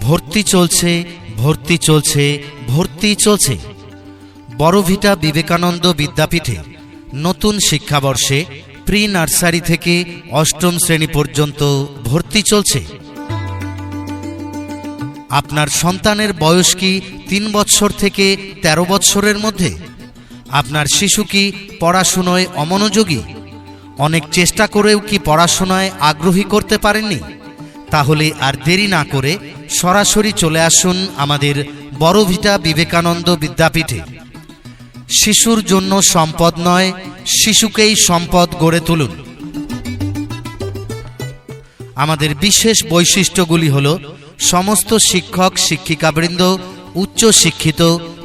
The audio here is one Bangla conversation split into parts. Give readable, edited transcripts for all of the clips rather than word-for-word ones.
ভর্তি চলছে, ভর্তি চলছে, ভর্তি চলছে। বড়ভিটা বিবেকানন্দ বিদ্যাপীঠে নতুন শিক্ষাবর্ষে প্রি নার্সারি থেকে অষ্টম শ্রেণী পর্যন্ত ভর্তি চলছে। আপনার সন্তানের বয়স কি 3 বৎসর থেকে 13 বৎসরের মধ্যে? আপনার শিশু কি পড়াশুনোয় অমনোযোগী? অনেক চেষ্টা করেও কি পড়াশোনায় আগ্রহী করতে পারেননি? তাহলে আর দেরি না করে সরাসরি চলে আসুন আমাদের বড়ভিটা বিবেকানন্দ বিদ্যাপীঠে। শিশুর জন্য সম্পদ নয়, শিশুকেই সম্পদ গড়ে তুলুন। আমাদের বিশেষ বৈশিষ্ট্যগুলি হল সমস্ত শিক্ষক শিক্ষিকাবৃন্দ উচ্চ শিক্ষিত,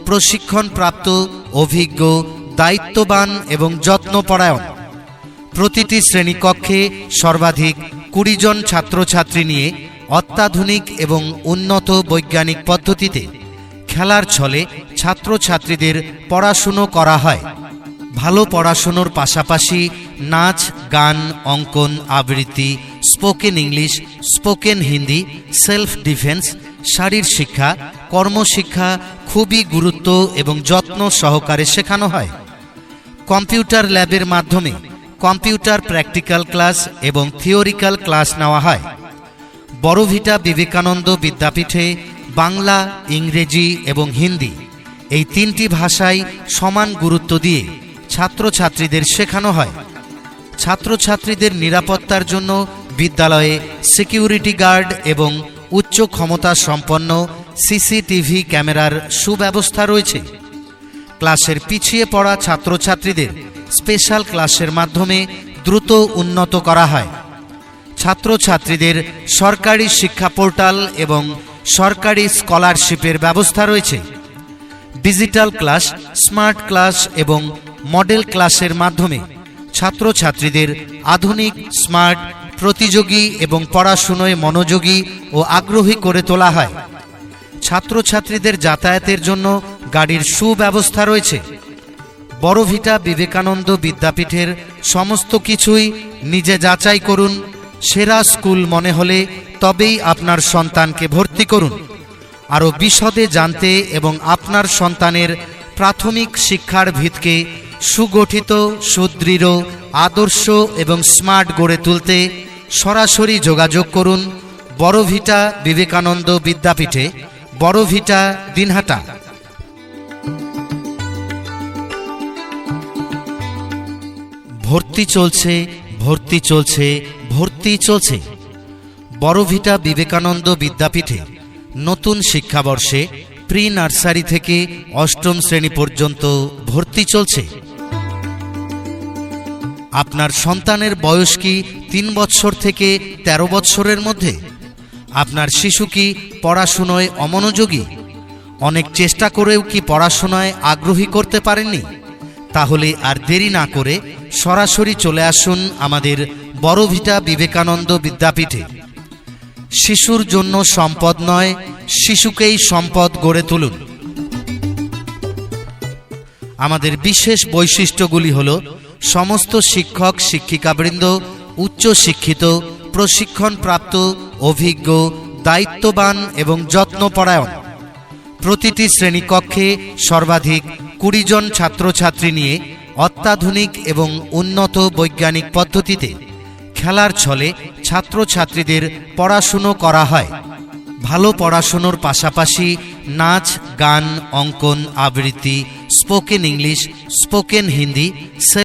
প্রশিক্ষণপ্রাপ্ত, অভিজ্ঞ, দায়িত্ববান এবং যত্নপরায়ণ। প্রতিটি শ্রেণীকক্ষে সর্বাধিক 20 জন ছাত্রছাত্রী নিয়ে অত্যাধুনিক এবং উন্নত বৈজ্ঞানিক পদ্ধতিতে খেলার ছলে ছাত্রছাত্রীদের পড়াশুনো করা হয়। ভালো পড়াশুনোর পাশাপাশি নাচ, গান, অঙ্কন, আবৃত্তি, spoken English, spoken Hindi, self defence, শারীর শিক্ষা, কর্মশিক্ষা খুবই গুরুত্ব এবং যত্ন সহকারে শেখানো হয়। কম্পিউটার ল্যাবের মাধ্যমে কম্পিউটার প্র্যাকটিক্যাল ক্লাস এবং থিওরিক্যাল ক্লাস নেওয়া হয়। বড়ভিটা বিবেকানন্দ বিদ্যাপীঠে বাংলা, ইংরেজি এবং হিন্দি এই 3টি ভাষায় সমান গুরুত্ব দিয়ে ছাত্রছাত্রীদের শেখানো হয়। ছাত্রছাত্রীদের নিরাপত্তার জন্য বিদ্যালয়ে সিকিউরিটি গার্ড এবং উচ্চ ক্ষমতা সম্পন্ন সিসিটিভি ক্যামেরার সুব্যবস্থা রয়েছে। ক্লাসের পিছিয়ে পড়া ছাত্রছাত্রীদের স্পেশাল ক্লাসের মাধ্যমে দ্রুত উন্নত করা হয়। ছাত্রছাত্রীদের সরকারি শিক্ষা পোর্টাল এবং সরকারি স্কলারশিপের ব্যবস্থা রয়েছে। ডিজিটাল ক্লাস, স্মার্ট ক্লাস এবং মডেল ক্লাসের মাধ্যমে ছাত্রছাত্রীদের আধুনিক, স্মার্ট, প্রতিযোগী এবং পড়াশুনোয় মনোযোগী ও আগ্রহী করে তোলা হয়। ছাত্রছাত্রীদের যাতায়াতের জন্য গাড়ির সুব্যবস্থা রয়েছে। বড়ভিটা বিবেকানন্দ বিদ্যাপীঠের সমস্ত কিছুই নিজে যাচাই করুন। সেরা স্কুল মনে হলে তবেই আপনার সন্তানকে ভর্তি করুন। আরও বিশদে জানতে এবং আপনার সন্তানের প্রাথমিক শিক্ষার ভিতকে সুগঠিত, সুদৃঢ়, আদর্শ এবং স্মার্ট গড়ে তুলতে সরাসরি যোগাযোগ করুন বড়ভিটা বিবেকানন্দ বিদ্যাপীঠে, বড়ভিটা, দিনহাটা। ভর্তি চলছে, ভর্তি চলছে, ভর্তি চলছে। বড়ভিটা বিবেকানন্দ বিদ্যাপীঠে নতুন শিক্ষাবর্ষে প্রি নার্সারি থেকে অষ্টম শ্রেণী পর্যন্ত ভর্তি চলছে। আপনার সন্তানের বয়স কি 3 বৎসর থেকে 13 বৎসরের মধ্যে? আপনার শিশু কি পড়াশুনোয় অমনোযোগী? অনেক চেষ্টা করেও কি পড়াশোনায় আগ্রহী করতে পারেননি? তাহলে আর দেরি না করে সরাসরি চলে আসুন আমাদের বড়ভিটা বিবেকানন্দ বিদ্যাপীঠে। শিশুর জন্য সম্পদ নয়, শিশুকেই সম্পদ গড়ে তুলুন। আমাদের বিশেষ বৈশিষ্ট্যগুলি হল সমস্ত শিক্ষক শিক্ষিকাবৃন্দ উচ্চ শিক্ষিত, প্রশিক্ষণপ্রাপ্ত, অভিজ্ঞ, দায়িত্ববান এবং যত্নপরায়ণ। প্রতিটি শ্রেণীকক্ষে সর্বাধিক 20 জন ছাত্রছাত্রী নিয়ে অত্যাধুনিক এবং উন্নত বৈজ্ঞানিক পদ্ধতিতে খেলার ছলে ছাত্রছাত্রীদের পড়াশুনো করা হয়। ভালো পড়াশুনোর পাশাপাশি নাচ, গান, অঙ্কন, আবৃত্তি, স্পোকেন ইংলিশ, স্পোকেন হিন্দি,